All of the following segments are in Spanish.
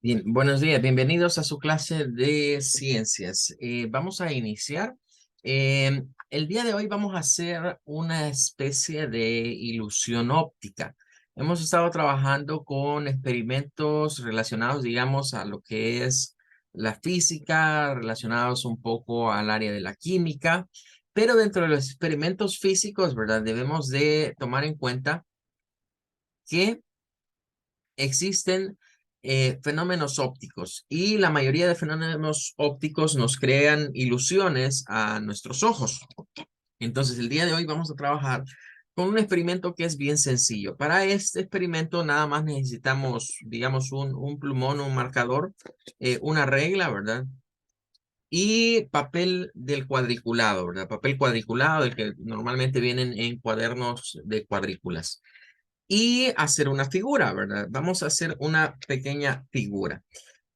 Bien, buenos días, bienvenidos a su clase de ciencias. Vamos a iniciar. El día de hoy vamos a hacer una especie de ilusión óptica. Hemos estado trabajando con experimentos relacionados, digamos, a lo que es la física, relacionados un poco al área de la química, pero dentro de los experimentos físicos, ¿verdad? Debemos de tomar en cuenta que existen fenómenos ópticos y la mayoría de fenómenos ópticos nos crean ilusiones a nuestros ojos. Entonces, el día de hoy vamos a trabajar con un experimento que es bien sencillo. Para este experimento nada más necesitamos, digamos, un plumón, un marcador, una regla, ¿verdad? Y papel del cuadriculado, ¿verdad? Papel cuadriculado, el que normalmente vienen en cuadernos de cuadrículas y hacer una figura, ¿verdad? Vamos a hacer una pequeña figura.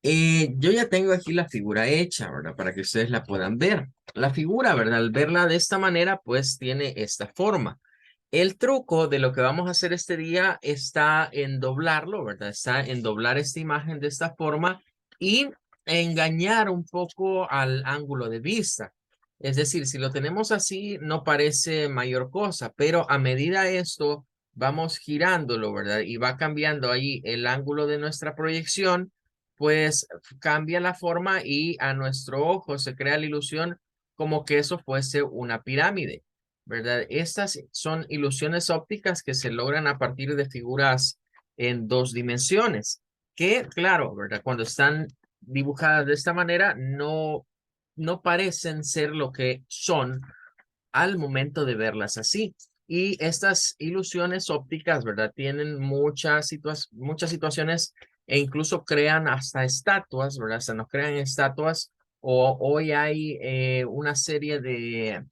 Yo ya tengo aquí la figura hecha, ¿verdad? Para que ustedes la puedan ver. La figura, ¿verdad? Al verla de esta manera, pues tiene esta forma. El truco de lo que vamos a hacer este día está en doblarlo, ¿verdad? Está en doblar esta imagen de esta forma y engañar un poco al ángulo de vista. Es decir, si lo tenemos así, no parece mayor cosa, pero a medida esto vamos girándolo, ¿verdad? Y va cambiando ahí el ángulo de nuestra proyección, pues cambia la forma y a nuestro ojo se crea la ilusión como que eso fuese una pirámide. ¿Verdad? Estas son ilusiones ópticas que se logran a partir de figuras en dos dimensiones, que claro, ¿verdad? Cuando están dibujadas de esta manera, no parecen ser lo que son al momento de verlas así. Y estas ilusiones ópticas, ¿verdad? Tienen muchas situaciones e incluso crean hasta estatuas, ¿verdad? Se nos crean estatuas o hoy hay una serie de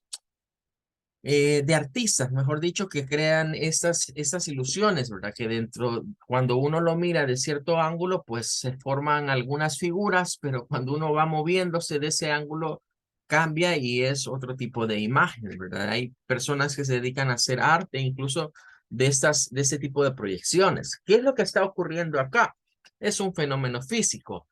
artistas, mejor dicho, que crean estas ilusiones, ¿verdad? Que dentro, cuando uno lo mira de cierto ángulo, pues se forman algunas figuras, pero cuando uno va moviéndose de ese ángulo, cambia y es otro tipo de imagen, ¿verdad? Hay personas que se dedican a hacer arte, incluso de este tipo de proyecciones. ¿Qué es lo que está ocurriendo acá? Es un fenómeno físico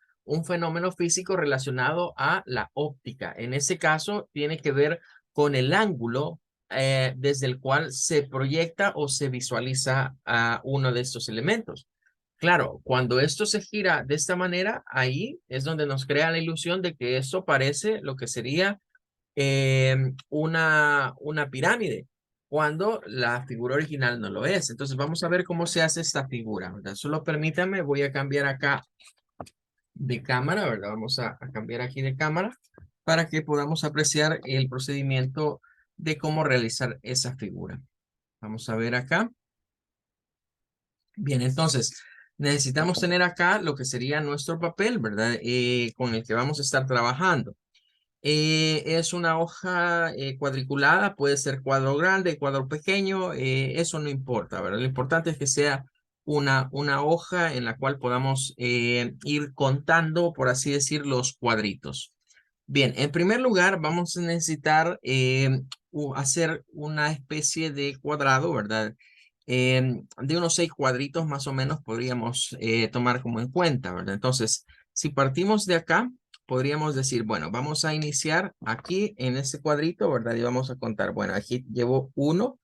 relacionado a la óptica. En ese caso, tiene que ver con el ángulo desde el cual se proyecta o se visualiza a uno de estos elementos. Claro, cuando esto se gira de esta manera, ahí es donde nos crea la ilusión de que esto parece lo que sería una pirámide, cuando la figura original no lo es. Entonces vamos a ver cómo se hace esta figura, ¿verdad? Solo permítanme, voy a cambiar acá de cámara, ¿verdad? Vamos a cambiar aquí de cámara para que podamos apreciar el procedimiento de cómo realizar esa figura. Vamos a ver acá. Bien, entonces necesitamos tener acá lo que sería nuestro papel, ¿verdad? Con el que vamos a estar trabajando. Es una hoja cuadriculada, puede ser cuadro grande, cuadro pequeño, eso no importa, ¿verdad? Lo importante es que sea una hoja en la cual podamos ir contando, por así decir, los cuadritos. Bien, en primer lugar vamos a necesitar hacer una especie de cuadrado, ¿verdad? De unos 6 cuadritos más o menos podríamos tomar como en cuenta, ¿verdad? Entonces, si partimos de acá, podríamos decir, bueno, vamos a iniciar aquí en este cuadrito, ¿verdad? Y vamos a contar, bueno, aquí llevo 1,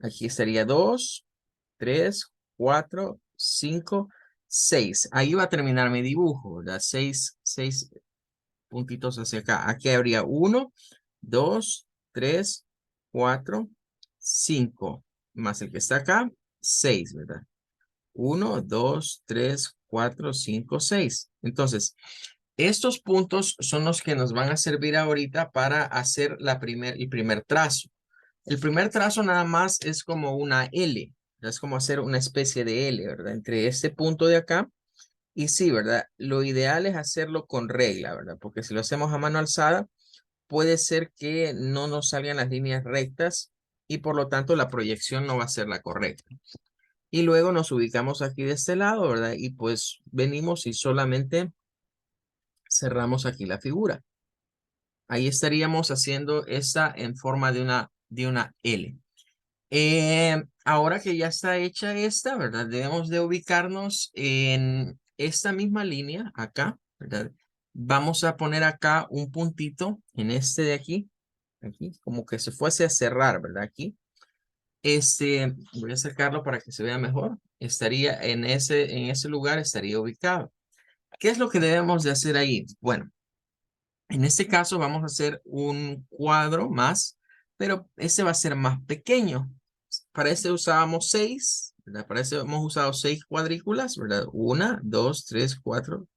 aquí sería 2, 3, 4, 5, 6. Ahí va a terminar mi dibujo, ¿verdad? Seis puntitos hacia acá. Aquí habría 1, 2, 3, 4, 5, más el que está acá, 6, ¿verdad? 1, 2, 3, 4, 5, 6. Entonces, estos puntos son los que nos van a servir ahorita para hacer el primer trazo. El primer trazo nada más es como una L, es como hacer una especie de L, ¿verdad? Entre este punto de acá y sí, ¿verdad? Lo ideal es hacerlo con regla, ¿verdad? Porque si lo hacemos a mano alzada, puede ser que no nos salgan las líneas rectas y por lo tanto la proyección no va a ser la correcta. Y luego nos ubicamos aquí de este lado, ¿verdad? Y pues venimos y solamente cerramos aquí la figura. Ahí estaríamos haciendo esta en forma de una L. Ahora que ya está hecha esta, ¿verdad? Debemos de ubicarnos esta misma línea acá, ¿verdad? Vamos a poner acá un puntito en este de aquí, como que se fuese a cerrar, ¿verdad? Aquí. Voy a acercarlo para que se vea mejor. Estaría en ese lugar, estaría ubicado. ¿Qué es lo que debemos de hacer ahí? Bueno, en este caso vamos a hacer un cuadro más, pero ese va a ser más pequeño. Para ese usábamos 6, ¿verdad? Para ese hemos usado 6 cuadrículas, ¿verdad? Una, dos, tres, cuatro.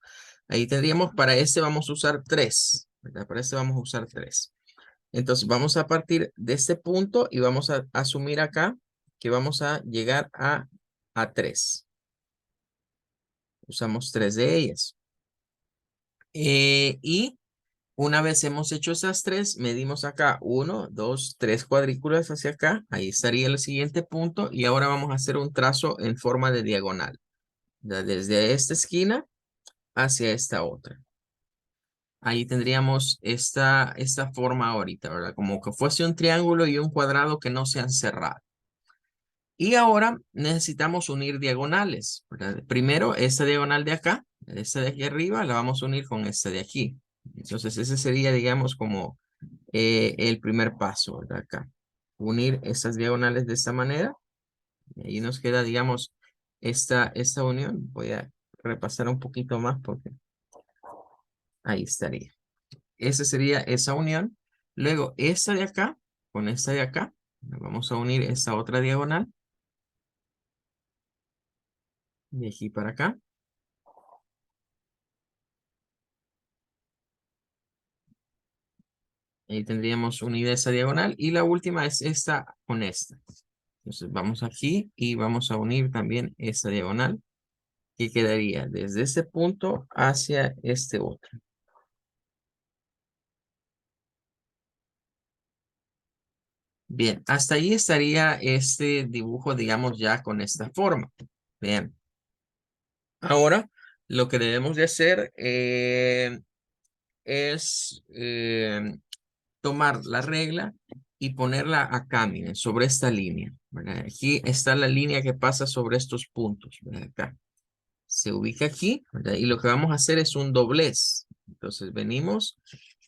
Ahí tendríamos, para este vamos a usar 3, ¿verdad? Para este vamos a usar 3. Entonces vamos a partir de este punto y vamos a asumir acá que vamos a llegar a 3. Usamos 3 de ellas. Y una vez hemos hecho esas 3, medimos acá 1, 2, 3 cuadrículas hacia acá. Ahí estaría el siguiente punto. Y ahora vamos a hacer un trazo en forma de diagonal. Desde esta esquina hacia esta otra. Ahí tendríamos esta forma ahorita, ¿verdad? Como que fuese un triángulo y un cuadrado que no se han cerrado. Y ahora necesitamos unir diagonales, ¿verdad? Primero, esta diagonal de acá, esta de aquí arriba, la vamos a unir con esta de aquí. Entonces, ese sería, digamos, como el primer paso, ¿verdad? Acá. Unir estas diagonales de esta manera. Y ahí nos queda, digamos, esta unión. Voy a repasar un poquito más porque ahí estaría. Esa sería esa unión. Luego, esta de acá con esta de acá. Vamos a unir esta otra diagonal. De aquí para acá. Ahí tendríamos unida esa diagonal. Y la última es esta con esta. Entonces vamos aquí y vamos a unir también esta diagonal. Que quedaría desde este punto hacia este otro. Bien, hasta ahí estaría este dibujo, digamos, ya con esta forma. Bien. Ahora, lo que debemos de hacer es tomar la regla y ponerla acá, miren, sobre esta línea, ¿verdad? Aquí está la línea que pasa sobre estos puntos, ¿verdad? Acá. Se ubica aquí, ¿verdad? Y lo que vamos a hacer es un doblez. Entonces venimos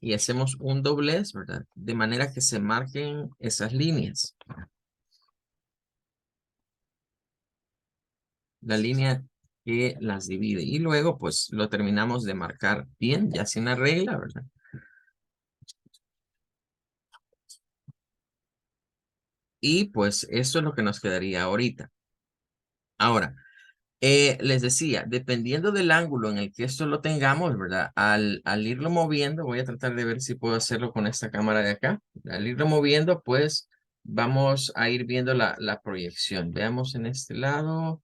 y hacemos un doblez, ¿verdad? De manera que se marquen esas líneas. La línea que las divide. Y luego, pues, lo terminamos de marcar bien, ya sin la regla, ¿verdad? Y pues, eso es lo que nos quedaría ahorita. Ahora, les decía, dependiendo del ángulo en el que esto lo tengamos, ¿verdad? Al irlo moviendo, voy a tratar de ver si puedo hacerlo con esta cámara de acá. Al irlo moviendo, pues vamos a ir viendo la proyección. Veamos en este lado.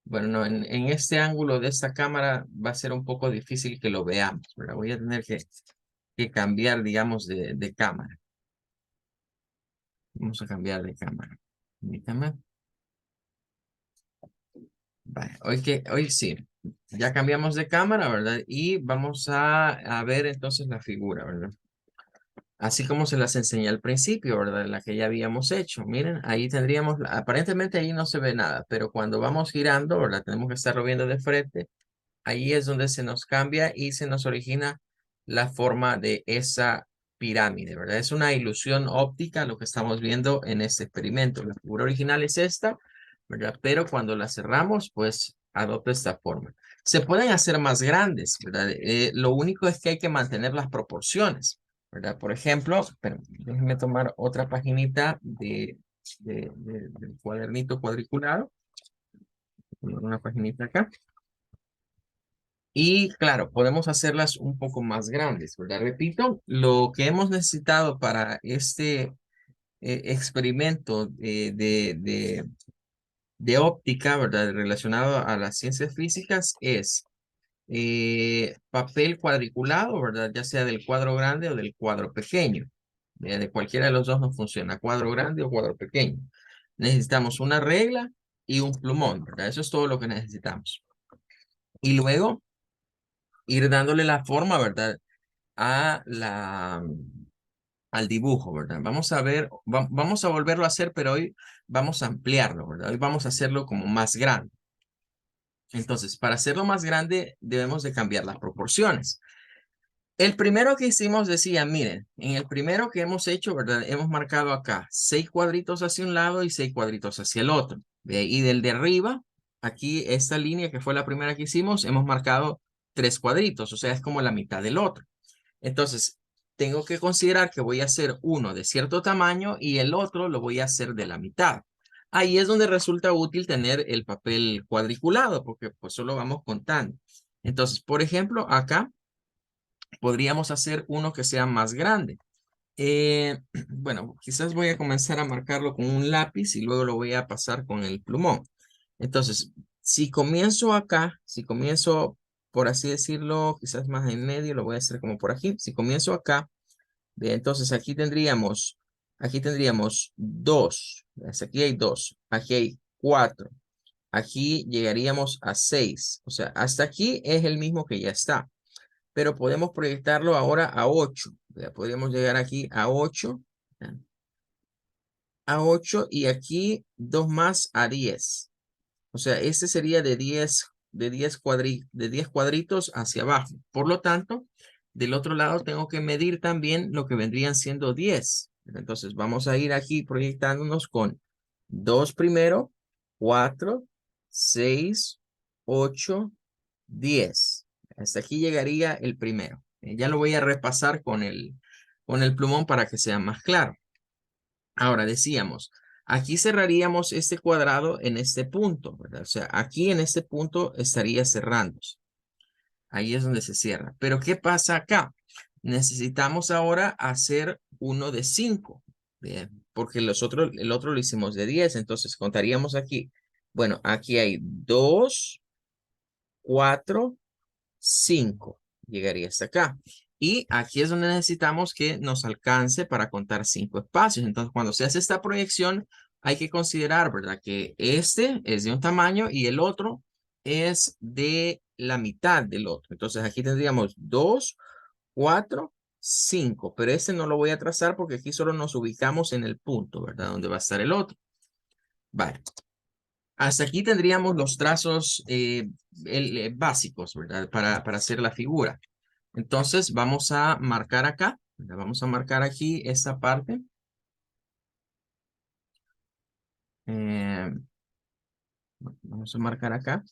Bueno, no, en este ángulo de esta cámara va a ser un poco difícil que lo veamos, ¿verdad? Voy a tener que cambiar, digamos, de cámara. Vamos a cambiar de cámara. Permítame. Vale, hoy sí, ya cambiamos de cámara, ¿verdad? Y vamos a ver entonces la figura, ¿verdad? Así como se las enseñé al principio, ¿verdad? La que ya habíamos hecho. Miren, ahí tendríamos, aparentemente ahí no se ve nada, pero cuando vamos girando, ¿verdad? Tenemos que estarlo viendo de frente. Ahí es donde se nos cambia y se nos origina la forma de esa pirámide, ¿verdad? Es una ilusión óptica lo que estamos viendo en este experimento. La figura original es esta, ¿verdad? Pero cuando la cerramos, pues adopta esta forma. Se pueden hacer más grandes, ¿verdad? Lo único es que hay que mantener las proporciones, ¿verdad? Por ejemplo, esperen, déjenme tomar otra paginita del cuadernito cuadriculado. Poner una paginita acá. Y claro, podemos hacerlas un poco más grandes, ¿verdad? Repito, lo que hemos necesitado para este experimento de óptica, ¿verdad? Relacionado a las ciencias físicas es papel cuadriculado, ¿verdad? Ya sea del cuadro grande o del cuadro pequeño. De cualquiera de los dos nos funciona, cuadro grande o cuadro pequeño. Necesitamos una regla y un plumón, ¿verdad? Eso es todo lo que necesitamos. Y luego ir dándole la forma, ¿verdad? a al dibujo, ¿verdad? Vamos a ver, vamos a volverlo a hacer, pero hoy vamos a ampliarlo, ¿verdad? Hoy vamos a hacerlo como más grande. Entonces, para hacerlo más grande, debemos de cambiar las proporciones. El primero que hicimos decía, miren, en el primero que hemos hecho, ¿verdad? Hemos marcado acá 6 cuadritos hacia un lado y 6 cuadritos hacia el otro. Y del de arriba, aquí esta línea que fue la primera que hicimos, hemos marcado 3 cuadritos, o sea, es como la mitad del otro. Entonces, tengo que considerar que voy a hacer uno de cierto tamaño y el otro lo voy a hacer de la mitad. Ahí es donde resulta útil tener el papel cuadriculado, porque pues solo vamos contando. Entonces, por ejemplo, acá podríamos hacer uno que sea más grande. Bueno, quizás voy a comenzar a marcarlo con un lápiz y luego lo voy a pasar con el plumón. Entonces, si comienzo acá, si comienzo, por así decirlo, quizás más en medio, lo voy a hacer como por aquí. Si comienzo acá, bien, entonces aquí tendríamos dos. Aquí hay dos, aquí hay cuatro. Aquí llegaríamos a 6. O sea, hasta aquí es el mismo que ya está, pero podemos proyectarlo ahora a 8. Podríamos llegar aquí a 8, ¿ya? A 8 y aquí dos más a 10. O sea, este sería de 10 cuadritos hacia abajo. Por lo tanto, del otro lado tengo que medir también lo que vendrían siendo 10. Entonces vamos a ir aquí proyectándonos con 2 primero, 4, 6, 8, 10. Hasta aquí llegaría el primero. Ya lo voy a repasar con el plumón para que sea más claro. Ahora decíamos, aquí cerraríamos este cuadrado en este punto, ¿verdad? O sea, aquí en este punto estaría cerrándose. Ahí es donde se cierra. Pero ¿qué pasa acá? Necesitamos ahora hacer uno de 5, ¿bien? Porque el otro lo hicimos de 10, entonces contaríamos aquí. Bueno, aquí hay 2, 4, 5. Llegaría hasta acá. Y aquí es donde necesitamos que nos alcance para contar 5 espacios. Entonces, cuando se hace esta proyección, hay que considerar, ¿verdad? Que este es de un tamaño y el otro es de la mitad del otro. Entonces, aquí tendríamos 2, 4, 5. Pero este no lo voy a trazar porque aquí solo nos ubicamos en el punto, ¿verdad? Donde va a estar el otro. Vale. Hasta aquí tendríamos los trazos básicos, ¿verdad? Para hacer la figura. Entonces vamos a marcar acá, ¿verdad? Vamos a marcar aquí esta parte. Eh, Vamos a marcar acá.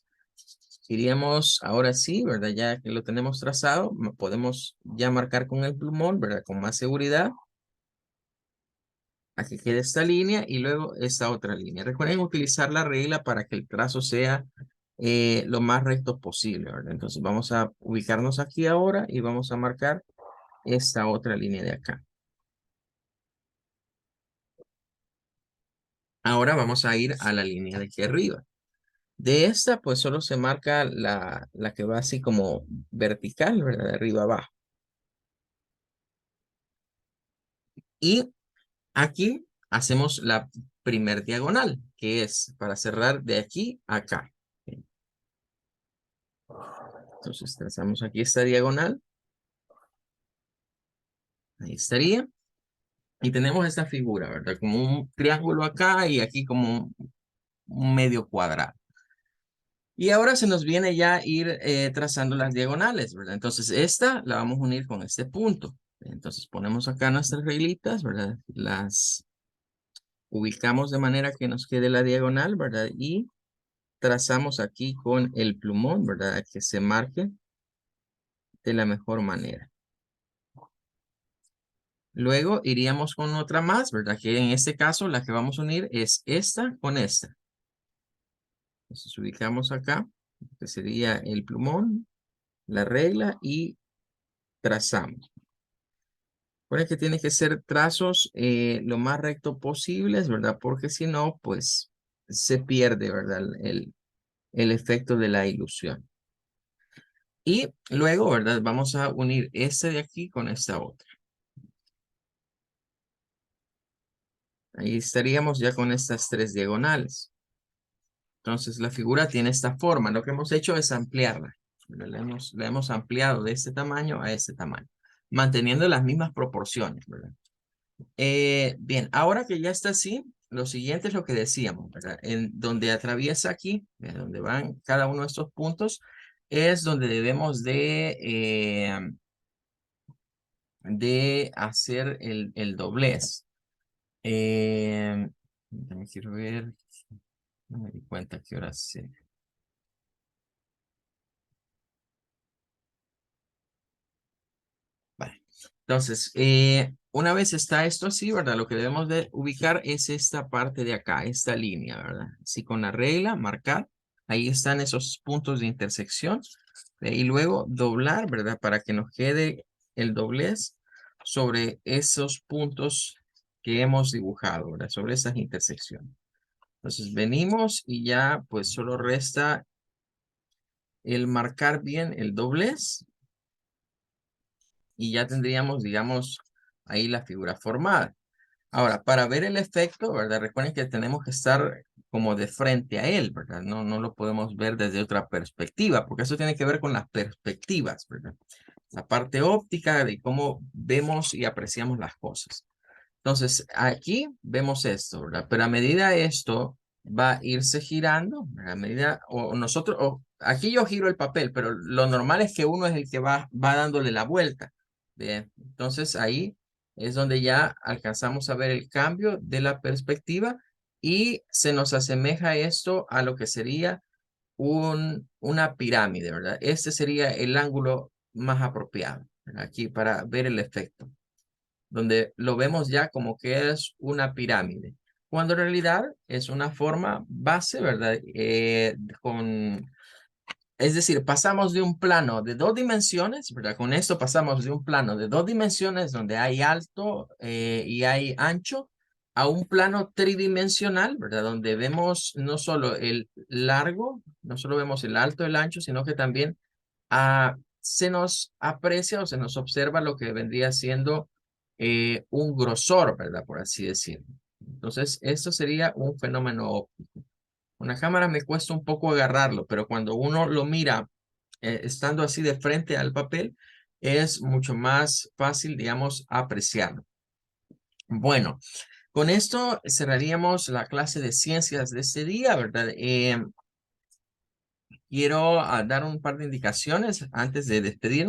Iríamos ahora sí, ¿verdad? Ya que lo tenemos trazado, podemos ya marcar con el plumón, ¿verdad? Con más seguridad. Aquí queda esta línea y luego esta otra línea. Recuerden utilizar la regla para que el trazo sea lo más recto posible, ¿verdad? Entonces vamos a ubicarnos aquí ahora y vamos a marcar esta otra línea de acá. Ahora vamos a ir a la línea de aquí arriba. De esta, pues solo se marca la que va así como vertical, ¿verdad? De arriba abajo. Y aquí hacemos la primer diagonal, que es para cerrar de aquí a acá. Entonces trazamos aquí esta diagonal. Ahí estaría. Y tenemos esta figura, ¿verdad? Como un triángulo acá y aquí como un medio cuadrado. Y ahora se nos viene ya ir trazando las diagonales, ¿verdad? Entonces esta la vamos a unir con este punto. Entonces ponemos acá nuestras reglitas, ¿verdad? Las ubicamos de manera que nos quede la diagonal, ¿verdad? Y trazamos aquí con el plumón, ¿verdad? Que se marque de la mejor manera. Luego iríamos con otra más, ¿verdad? Que en este caso la que vamos a unir es esta con esta. Entonces ubicamos acá, que sería el plumón, la regla y trazamos. Recuerden que tiene que ser trazos lo más recto posibles, ¿verdad? Porque si no, pues se pierde, ¿verdad? El efecto de la ilusión. Y luego, ¿verdad? Vamos a unir este de aquí con esta otra. Ahí estaríamos ya con estas tres diagonales. Entonces la figura tiene esta forma. Lo que hemos hecho es ampliarla. La hemos ampliado de este tamaño a este tamaño, manteniendo las mismas proporciones, ¿verdad? Bien, ahora que ya está así, lo siguiente es lo que decíamos, ¿verdad? En donde atraviesa aquí, donde van cada uno de estos puntos, es donde debemos de hacer el doblez. Déjame quiero ver, no me di cuenta qué hora sí. Vale. Entonces, una vez está esto así, ¿verdad? Lo que debemos de ubicar es esta parte de acá, esta línea, ¿verdad? Así con la regla, marcar, ahí están esos puntos de intersección, y luego doblar, ¿verdad? Para que nos quede el doblez sobre esos puntos que hemos dibujado, ¿verdad? Sobre esas intersecciones. Entonces venimos y ya pues solo resta el marcar bien el doblez y ya tendríamos, digamos, ahí la figura formada. Ahora, para ver el efecto, ¿verdad? Recuerden que tenemos que estar como de frente a él, ¿verdad? No lo podemos ver desde otra perspectiva, porque eso tiene que ver con las perspectivas, ¿verdad? La parte óptica de cómo vemos y apreciamos las cosas. Entonces, aquí vemos esto, ¿verdad? Pero a medida esto va a irse girando, ¿verdad? A medida, o nosotros, o aquí yo giro el papel, pero lo normal es que uno es el que va dándole la vuelta. Bien, entonces ahí es donde ya alcanzamos a ver el cambio de la perspectiva y se nos asemeja esto a lo que sería una pirámide, ¿verdad? Este sería el ángulo más apropiado, ¿verdad? Aquí para ver el efecto donde lo vemos ya como que es una pirámide, cuando en realidad es una forma base, ¿verdad? Es decir, pasamos de un plano de 2 dimensiones, ¿verdad? Con esto pasamos de un plano de 2 dimensiones donde hay alto y hay ancho a un plano tridimensional, ¿verdad? Donde vemos no solo el largo, no solo vemos el alto, el ancho, sino que también se nos aprecia o se nos observa lo que vendría siendo un grosor, ¿verdad? Por así decirlo. Entonces, esto sería un fenómeno óptico. Una cámara me cuesta un poco agarrarlo, pero cuando uno lo mira estando así de frente al papel, es mucho más fácil, digamos, apreciarlo. Bueno, con esto cerraríamos la clase de ciencias de este día, ¿verdad? Quiero dar un par de indicaciones antes de despedirnos.